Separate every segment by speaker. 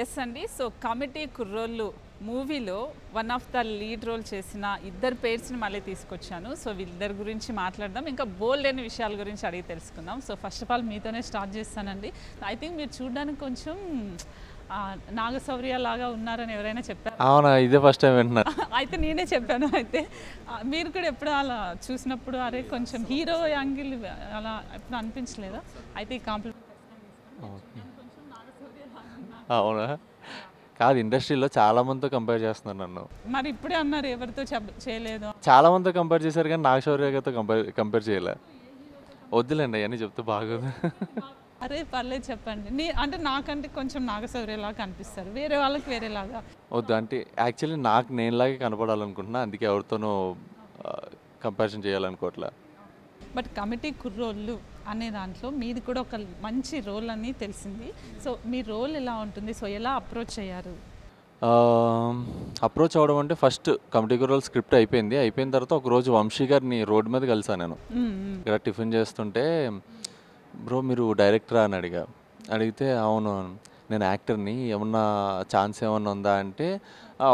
Speaker 1: Yes అండి. So committee కుర్రోళ్ళు మూవీలో one of the lead role చేసిన ఇద్దరు పేర్స్ని మళ్ళీ తీసుకొచ్చాను. సో వీళ్ళిద్దరి గురించి మాట్లాడదాం, ఇంకా బోల్డ్ అనే విషయాల గురించి అడిగి తెలుసుకుందాం. సో ఫస్ట్ ఆఫ్ ఆల్ మీతోనే స్టార్ట్ చేస్తానండి. ఐ థింక్ మీరు చూడడానికి కొంచెం నాగశౌర్య లాగా ఉన్నారని ఎవరైనా చెప్పారు?
Speaker 2: అవునా, ఇదే ఫస్ట్ టైం వింటున్నా.
Speaker 1: అయితే నేనే చెప్పాను. అయితే మీరు కూడా ఎప్పుడు అలా చూసినప్పుడు అరే కొంచెం హీరో యాంగిల్ అలా ఎప్పుడు అనిపించలేదా? అయితే ఈ కాంప్లిమెంట్
Speaker 2: అవునా, కాదు, ఇండస్ట్రీలో చాలా మందితో కంపేర్ చేస్తున్నారు నన్ను.
Speaker 1: మరి ఇప్పుడే అన్నారు ఎవరితో చేయలేదు.
Speaker 2: చాలా మందితో కంపేర్ చేశారు కానీ నాగశౌర్య గారితో కంపేర్ చేయలే. వద్దులేండి అవన్నీ చెప్తే బాగోదు.
Speaker 1: అరే పర్లేదు చెప్పండి. అంటే నాకంటే కొంచెం నాగశౌర్యలాగా కనిపిస్తారు, వేరే వాళ్ళకి వేరేలాగా.
Speaker 2: వద్దు అంటే యాక్చువల్లీ నాకు నేనులాగే కనపడాలనుకుంటున్నా, అందుకే ఎవరితోనూ కంపారిజన్ చేయాలనుకోవట్లే.
Speaker 1: బట్ కమిటీ కుర్రోళ్ళు అనే దాంట్లో మీది కూడా ఒక మంచి రోల్ అని తెలిసింది. సో మీ రోల్ ఎలా ఉంటుంది? సో ఎలా అప్రోచ్ అయ్యారు?
Speaker 2: అప్రోచ్ అవ్వడం అంటే ఫస్ట్ కమిటీ రోల్ స్క్రిప్ట్ అయిపోయిన తర్వాత ఒకరోజు వంశీ గారిని రోడ్డు మీద కలిసాను నేను. ఇక్కడ టిఫిన్ చేస్తుంటే, బ్రో మీరు డైరెక్టరా అని అడిగితే అవును నేను యాక్టర్ని, ఏమన్నా ఛాన్స్ ఏమన్నా ఉందా అంటే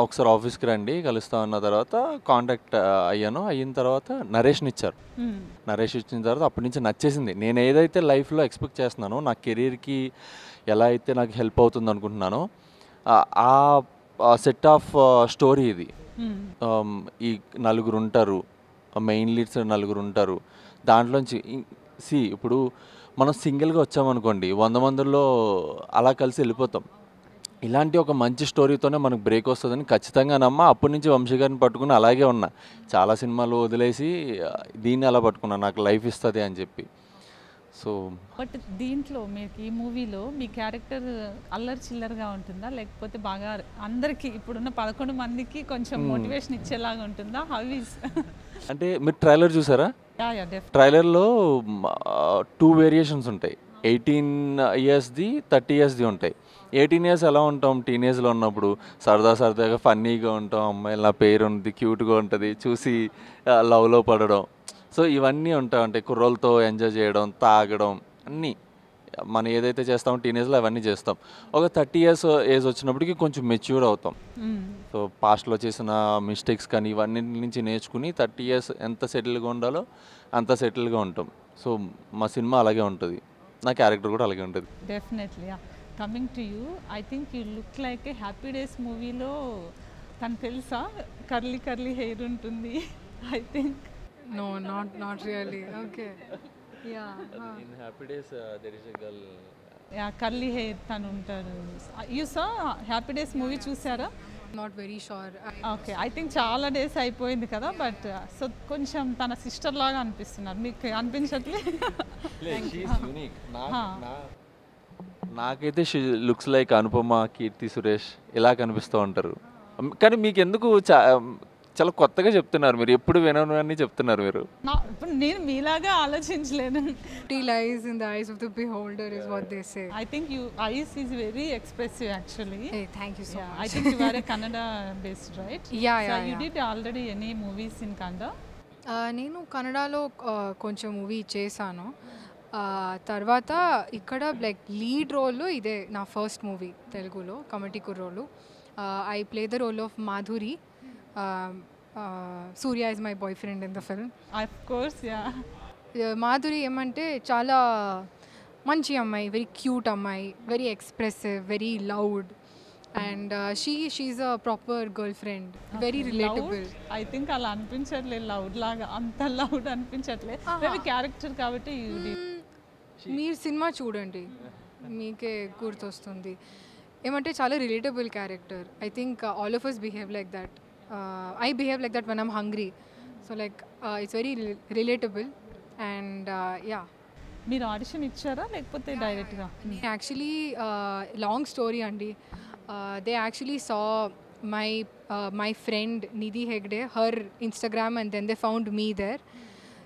Speaker 2: ఒకసారి ఆఫీస్కి రండి కలుస్తా అన్న తర్వాత కాంటాక్ట్ అయిన తర్వాత నరేష్ని ఇచ్చారు. నరేష్ ఇచ్చిన తర్వాత అప్పటి నుంచి నచ్చేసింది. నేను ఏదైతే లైఫ్లో ఎక్స్పెక్ట్ చేస్తున్నానో, నా కెరీర్కి ఎలా అయితే నాకు హెల్ప్ అవుతుంది అనుకుంటున్నానో ఆ సెట్ ఆఫ్ స్టోరీ ఇది. ఈ నలుగురు ఉంటారు, మెయిన్ లీడ్స్ నలుగురు ఉంటారు. దాంట్లోంచి ఇప్పుడు మనం సింగిల్గా వచ్చామనుకోండి, 100 మందిలో అలా కలిసి వెళ్ళిపోతాం. ఇలాంటి ఒక మంచి స్టోరీతోనే మనకు బ్రేక్ వస్తుందని ఖచ్చితంగా అప్పటి నుంచి వంశీ గారిని పట్టుకుని అలాగే ఉన్నా. చాలా సినిమాలు వదిలేసి దీన్ని అలా పట్టుకున్నా, నాకు లైఫ్ ఇస్తుంది అని చెప్పి. సో
Speaker 1: బట్ దీంట్లో మీకు ఈ మూవీలో మీ క్యారెక్టర్ అల్లరి చిల్లరగా ఉంటుందా, లేకపోతే బాగా అందరికీ ఇప్పుడున్న 11 మందికి కొంచెం మోటివేషన్ ఇచ్చేలాగా ఉంటుందా? How is?
Speaker 2: అంటే మీరు ట్రైలర్ చూసారా? ట్రైలర్లో 2 వేరియేషన్స్ ఉంటాయి. 18 ఇయర్స్ది 30 ఇయర్స్ది ఉంటాయి. 18 ఇయర్స్ ఎలా ఉంటాం, టీనేజ్లో ఉన్నప్పుడు సరదాగా ఫన్నీగా ఉంటాం, అమ్మాయిలు నా పేరు ఉంది, క్యూట్గా ఉంటుంది, చూసి లవ్లో పడడం. సో ఇవన్నీ ఉంటాయి, కుర్రోళ్ళతో ఎంజాయ్ చేయడం, తాగడం, అన్నీ మనం ఏదైతే చేస్తామో టీనేజ్లో అవన్నీ చేస్తాం. ఒక 30 ఇయర్స్ ఏజ్ వచ్చినప్పటికీ కొంచెం మెచ్యూర్ అవుతాం. సో పాస్ట్లో చేసిన మిస్టేక్స్ కానీ ఇవన్నీ నుంచి నేర్చుకుని 30 ఇయర్స్ ఎంత సెటిల్గా ఉండాలో అంత సెటిల్గా ఉంటాం. సో మా సినిమా అలాగే ఉంటుంది, నా క్యారెక్టర్ కూడా అలాగే ఉంటుంది.
Speaker 1: Definitely. Coming to you, I think you look like A happy days మూవీలో తను తెలుసా, కర్లీ హెయిర్ ఉంటుంది. I think
Speaker 3: No, not really. Okay. Yeah.
Speaker 2: In Happy Days there is a girl.
Speaker 1: Curly hair తను ఉంటారు. You saw happy days movie చూసారా?
Speaker 3: Not very sure.
Speaker 1: Okay, I think చాలా days అయిపోయింది కదా, బట్ సో కొంచెం తన sister లాగా అనిపిస్తున్నారు, మీకు అనిపించట్లేదు?
Speaker 2: నాకైతే she looks like Anupama, Keerthy Suresh ఇలా కనిపిస్తూ ఉంటారు. కానీ మీకు ఎందుకు చాలా కొత్తగా చెప్తున్నారు, మీరు ఎప్పుడు వినని చెప్తున్నారు మీరు.
Speaker 1: నేను మీలాగా ఆలోచించలేను.
Speaker 3: Beauty lies in the eyes of the beholder is what they say.
Speaker 1: I think your eyes is very expressive actually.
Speaker 3: Hey, thank you so much.
Speaker 1: I think you are a Kannada based, right?
Speaker 3: Yeah.
Speaker 1: You did already any movies in Kannada?
Speaker 3: నేను కన్నడలో కొంచెం movie చేశాను. తర్వాత ఇక్కడ like lead role ఇదే నా first movie తెలుగులో, committee కుర్రోళ్ళు. I play the role of Madhuri. Surya is my boyfriend in the film.
Speaker 1: Of course, yeah.
Speaker 3: Madhuri ఏమంటే చాలా మంచి అమ్మాయి, వెరీ క్యూట్ అమ్మాయి, very expressive, very loud, and she's a proper girl friend, very relatable.
Speaker 1: I think అలా అనిపించట్లేదు, loud లాగా అంత loud అనిపించట్లేదు, మేబీ క్యారెక్టర్ కాబట్టి.
Speaker 3: మీరు సినిమా చూడండి మీకే గుర్తొస్తుంది. ఏమంటే చాలా relatable character. I think all of us behave like that. I behave like that when I'm hungry. So like it's very relatable and yeah.
Speaker 1: మీరు ఆడిషన్ ఇచ్చారా లేకపోతే డైరెక్ట్గా?
Speaker 3: యాక్చువల్లీ లాంగ్ స్టోరీ అండి. They actually saw my friend Nidhi Hegde, her Instagram, and then they found me there.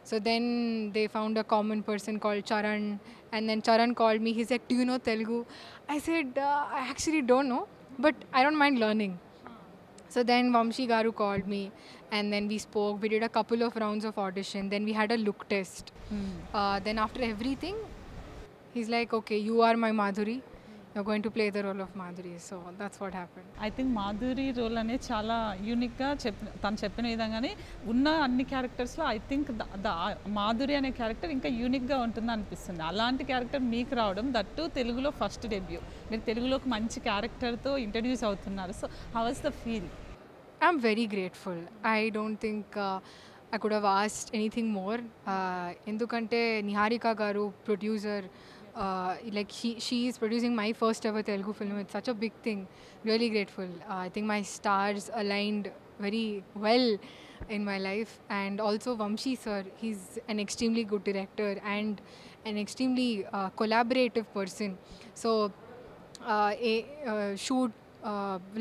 Speaker 3: So then they found a common person called Charan, and then Charan called me. He said, do you know Telugu? I said, I actually don't know, but I don't mind learning. So then Vamshi Garu called me, and then we spoke. We did a couple of rounds of audition. Then we had a look test. Then after everything, he's like, okay, you are my Madhuri. you're going to play the role of Madhuri. So that's what happened.
Speaker 1: I think Madhuri role అనేది చాలా యూనిక్గా తను చెప్పిన విధంగానే ఉన్న అన్ని క్యారెక్టర్స్లో I think Madhuri అనే character ఇంకా యూనిక్గా ఉంటుంది అనిపిస్తుంది. అలాంటి క్యారెక్టర్ మీకు రావడం దట్టు తెలుగులో ఫస్ట్ డెబ్యూ, మీరు తెలుగులోకి మంచి క్యారెక్టర్తో ఇంట్రడ్యూస్ అవుతున్నారు. So how was the feel?
Speaker 3: I'm very grateful. I don't think I could have asked anything more. Endukante Niharika garu, producer, like she is producing my first ever Telugu film. It's such a big thing. Really grateful. I think my stars aligned very well in my life. And also Vamshi sir, he's an extremely good director and an extremely collaborative person. So shoot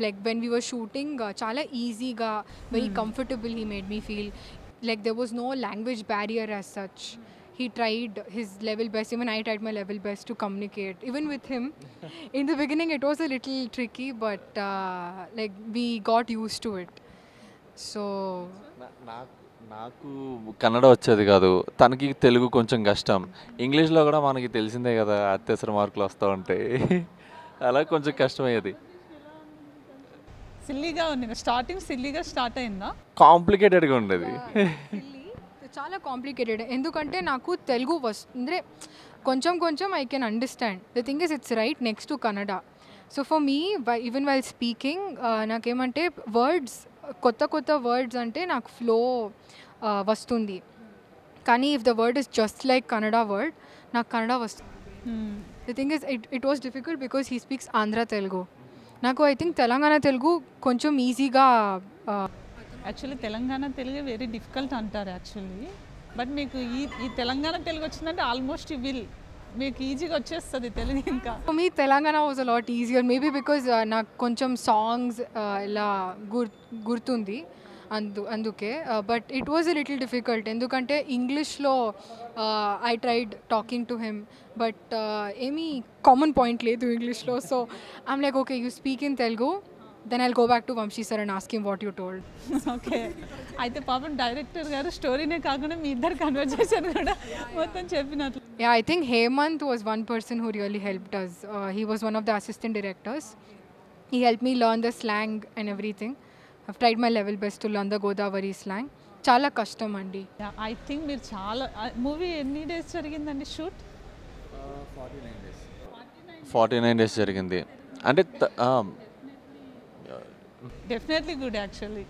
Speaker 3: like when we were shooting chala easy ga, very comfortable he made me feel. Like there was no language barrier as such. He tried his level best, even I tried my level best to communicate. Even with him, in the beginning it was a little tricky, but like we got used to it. So
Speaker 2: నాకు కన్నడ వచ్చేది కాదు, తనకి తెలుగు కొంచెం కష్టం. ఇంగ్లీష్లో కూడా మనకి తెలిసిందే కదా, అత్యవసర మార్కులు వస్తూ ఉంటాయి. అలా కొంచెం కష్టమయ్యేది.
Speaker 1: సిల్లీగా ఉంది, స్టార్టింగ్ సిల్లీగా స్టార్ట్ అయిందా?
Speaker 2: కాంప్లికేటెడ్గా ఉండేది.
Speaker 3: చాలా కాంప్లికేటెడ్. ఎందుకంటే నాకు తెలుగు అంటే కొంచెం కొంచెం I can understand. The thing is it's right next to Kannada. So for me even while speaking నాకేమంటే వర్డ్స్ కొత్త కొత్త వర్డ్స్ అంటే నాకు ఫ్లో వస్తుంది. కానీ if the word is just like Kannada word నాకు కన్నడ వస్తుంది. The thing is it was difficult because he speaks Andhra Telugu. నాకు ఐ థింక్ తెలంగాణ తెలుగు కొంచెం ఈజీగా.
Speaker 1: Actually Telangana Telugu very difficult అంటారు యాక్చువల్లీ, బట్ మీకు ఈ తెలంగాణ తెలుగు వచ్చిందంటే ఆల్మోస్ట్ మీకు ఈజీగా వచ్చేస్తుంది తెలుగు. ఇంకా
Speaker 3: మీ Telangana was a lot easier maybe because నాకు కొంచెం సాంగ్స్ ఇలా గుర్తుంది అందుకే. But it was a little difficult ఎందుకంటే ఇంగ్లీష్లో I tried talking to him but ఏమీ కామన్ పాయింట్ లేదు ఇంగ్లీష్లో. So I'm like okay you speak in Telugu, then I'll go back to Vamshi sir and ask him what you told.
Speaker 1: Okay, అయితే పాపం director గారు స్టోరీనే కాకుండా మీ ఇద్దరు కన్వర్జేషన్ కూడా మొత్తం చెప్పినట్లు.
Speaker 3: Yeah, I think Hemant was one person who really helped us. He was one of the assistant directors. He helped me learn the slang and everything. I've tried my level best to learn the Godavari slang. చాలా కష్టం అండి.
Speaker 1: I think మీరు చాలా movie ఎన్ని days జరిగిందండి shoot?
Speaker 2: 49 days జరిగింది. అంటే
Speaker 1: definitely good actually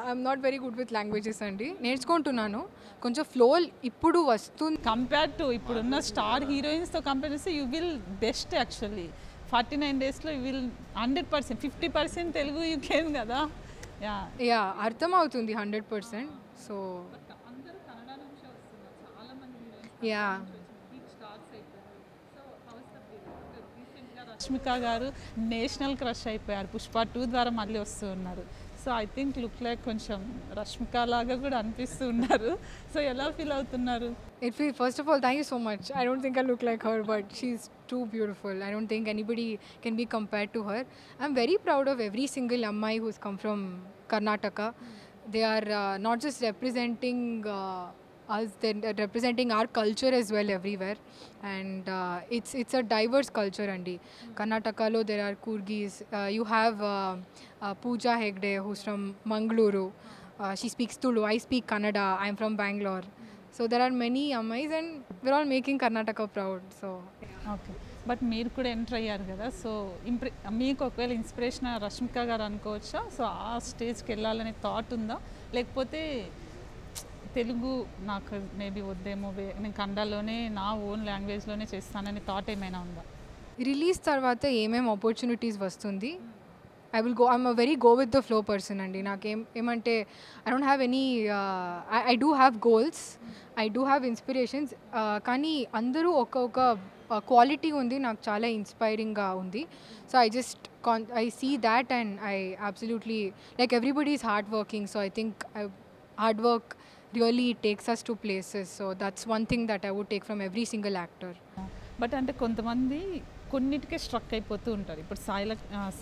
Speaker 3: I'm not very good with languages అండి, నేర్చుకుంటున్నాను కొంచెం ఫ్లో ఇప్పుడు వస్తుంది.
Speaker 1: కంపేర్ టు ఇప్పుడున్న స్టార్ హీరోయిన్స్తో కంపేర్ చేస్తే యూ విల్ బెస్ట్ యాక్చువల్లీ. 49 daysలో you will 100%, 50% Telugu you can కదా.
Speaker 3: యా అర్థం అవుతుంది 100%. సో యా
Speaker 1: రష్మిక గారు నేషనల్ క్రష్ అయిపోయారు, పుష్ప 2 ద్వారా మళ్ళీ వస్తూ ఉన్నారు. So I think look like కొంచెం రష్మిక లాగా కూడా అనిపిస్తూ ఉన్నారు. సో ఎలా ఫీల్ అవుతున్నారు?
Speaker 3: First of all, thank you so much. I don't think I look like her, but she's too beautiful. I don't think anybody can be compared to her. I'm very proud of every single Ammai who's come from Karnataka. They are not just representing us, they're representing our culture as well everywhere. And it's a diverse culture, Andi. Karnataka lo there are Kurgis. You have Pooja Hegde, who's from Mangaluru. She speaks Tulu. I speak Kannada. I'm from Bangalore. So there are many Ammais and we're all making Karnataka proud. So
Speaker 1: okay, but మీరు కూడా enter అయ్యారు కదా, so మీకు ఒకవేళ inspiration Rashmika గారు అనుకోవచ్చా? So ఆ స్టేజ్కి వెళ్ళాలనే థాట్ ఉందా, లేకపోతే తెలుగు నాకు మేబీ వద్దేమో, నేను కన్నడలోనే నా ఓన్ లాంగ్వేజ్లోనే చేస్తానని థాట్ ఏమైనా ఉందా?
Speaker 3: రిలీజ్ తర్వాత ఏమేమి ఆపర్చునిటీస్ వస్తుంది I will go. I'm a very go with the flow person అండి. నాకేమంటే I don't have any I do have goals, I do have inspirations, కానీ అందరూ ఒక క్వాలిటీ ఉంది నాకు చాలా ఇన్స్పైరింగ్గా ఉంది. So I see that and I absolutely like everybody is hard working, so I think hard work really takes us to places. So that's one thing that I would take from every single actor.
Speaker 1: But అంటే కొంతమంది కొన్నిటికే struck అయిపోతూ ఉంటారు. ఇప్పుడు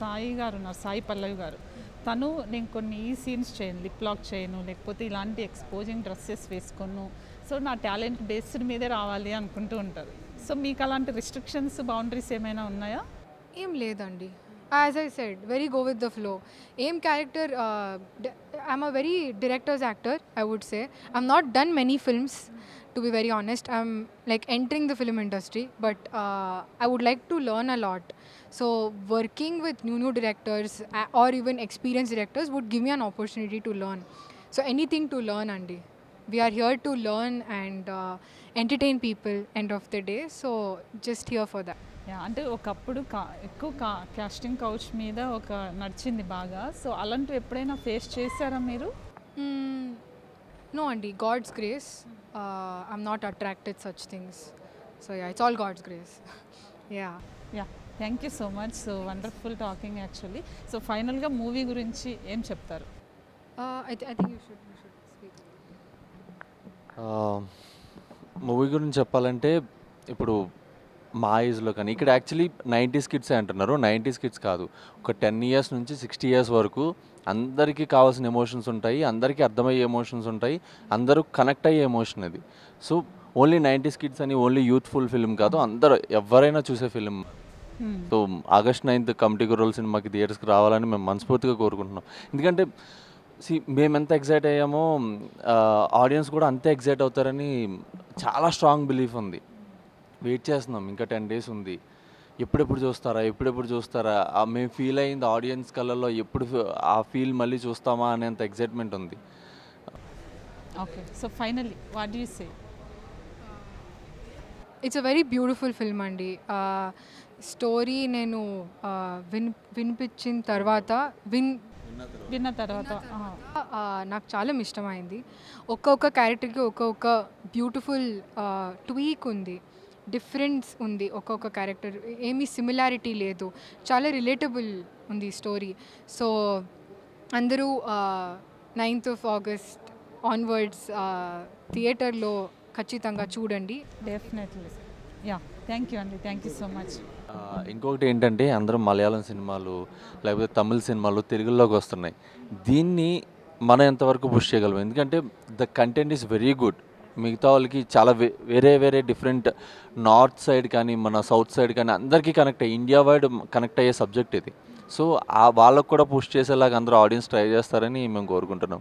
Speaker 1: సాయి గారు ఉన్నారు, సాయి పల్లవి గారు, తను నేను కొన్ని ఈ సీన్స్ చేయను, లిప్ లాక్ చేయను, లేకపోతే ఇలాంటి ఎక్స్పోజింగ్ డ్రెస్సెస్ వేసుకోను, సో నా టాలెంట్ బేస్డ్ మీదే రావాలి అనుకుంటూ ఉంటారు. సో మీకు అలాంటి రిస్ట్రిక్షన్స్ బౌండరీస్ ఏమైనా ఉన్నాయా?
Speaker 3: ఏం లేదండి. As I said very go with the flow. ఏం character I'm a very director's actor I would say. I'm not done many films to be very honest. I'm like entering the film industry but I would like to learn a lot. So working with new directors or even experienced directors would give me an opportunity to learn. So anything to learn, Andy. We are here to learn and entertain people end of the day. So just here for that.
Speaker 1: Yeah, అంటే ఒకప్పుడు ఎక్కువ casting couch మీద ఒక నడిచింది బాగా. So అలాంటివి ఎప్పుడైనా face చేశారా మీరు?
Speaker 3: No, Andy. God's grace. I'm not attracted such things. So yeah, it's all God's grace. Yeah.
Speaker 1: Yeah, thank you so much. So wonderful talking actually. So ఫైనల్గా మూవీ గురించి ఏం చెప్తారు?
Speaker 3: I think you should speak.
Speaker 2: Movie గురించి చెప్పాలంటే ఇప్పుడు మా ఏజ్లో కానీ ఇక్కడ యాక్చువల్లీ 90s కిడ్సే అంటున్నారు. 90s కిడ్స్ కాదు, ఒక 10 ఇయర్స్ నుంచి 60 ఇయర్స్ వరకు అందరికీ కావాల్సిన ఎమోషన్స్ ఉంటాయి, అందరికీ అర్థమయ్యే ఎమోషన్స్ ఉంటాయి, అందరూ కనెక్ట్ అయ్యే ఎమోషన్ అది. సో ఓన్లీ 90s కిడ్స్ అని ఓన్లీ యూత్ఫుల్ ఫిల్మ్ కాదు, అందరూ ఎవరైనా చూసే film. So August 9th committee గుర్రాల సినిమాకి థియేటర్స్కి రావాలని మేము మనస్ఫూర్తిగా కోరుకుంటున్నాం. ఎందుకంటే మేము ఎంత ఎగ్జైట్ అయ్యామో ఆడియన్స్ కూడా అంతే ఎగ్జైట్ అవుతారని చాలా స్ట్రాంగ్ బిలీఫ్ ఉంది. వెయిట్ చేస్తున్నాం, ఇంకా 10 days ఉంది. ఎప్పుడెప్పుడు చూస్తారా మేము ఫీల్ అయింది ఆడియన్స్ కళ్ళల్లో ఎప్పుడు ఆ ఫీల్ మళ్ళీ చూస్తామా అనేంత ఎగ్జైట్మెంట్ ఉంది.
Speaker 1: Okay, so finally what do you say?
Speaker 3: It's a very beautiful film అండి. స్టోరీ నేను వినిపించిన తర్వాత
Speaker 1: విన్న తర్వాత
Speaker 3: నాకు చాలా ఇష్టమైంది. ఒక్కొక్క క్యారెక్టర్కి ఒక్కొక్క బ్యూటిఫుల్ ట్వీక్ ఉంది, డిఫరెన్స్ ఉంది. ఒక్కొక్క క్యారెక్టర్ ఏమీ సిమిలారిటీ లేదు, చాలా రిలేటబుల్ ఉంది స్టోరీ. సో అందరూ 9th August ఆన్వర్డ్స్ థియేటర్లో ఖచ్చితంగా చూడండి.
Speaker 1: డెఫినెట్లీ. యా, థ్యాంక్ యూ అండి, థ్యాంక్ యూ సో మచ్.
Speaker 2: ఇంకొకటి ఏంటంటే అందరం మలయాళం సినిమాలు లేకపోతే తమిళ సినిమాలు తెలుగులోకి వస్తున్నాయి. దీన్ని మనం ఎంతవరకు పుష్ చేయగలం? ఎందుకంటే the content is very good. మిగతా వాళ్ళకి చాలా వేరే డిఫరెంట్ నార్త్ సైడ్ కానీ మన సౌత్ సైడ్ కానీ అందరికీ కనెక్ట్ అయ్యి ఇండియా వైడ్ కనెక్ట్ అయ్యే సబ్జెక్ట్ ఇది. సో వాళ్ళకు కూడా పుష్ చేసేలాగా అందరూ ఆడియన్స్ ట్రై చేస్తారని మేము కోరుకుంటున్నాం.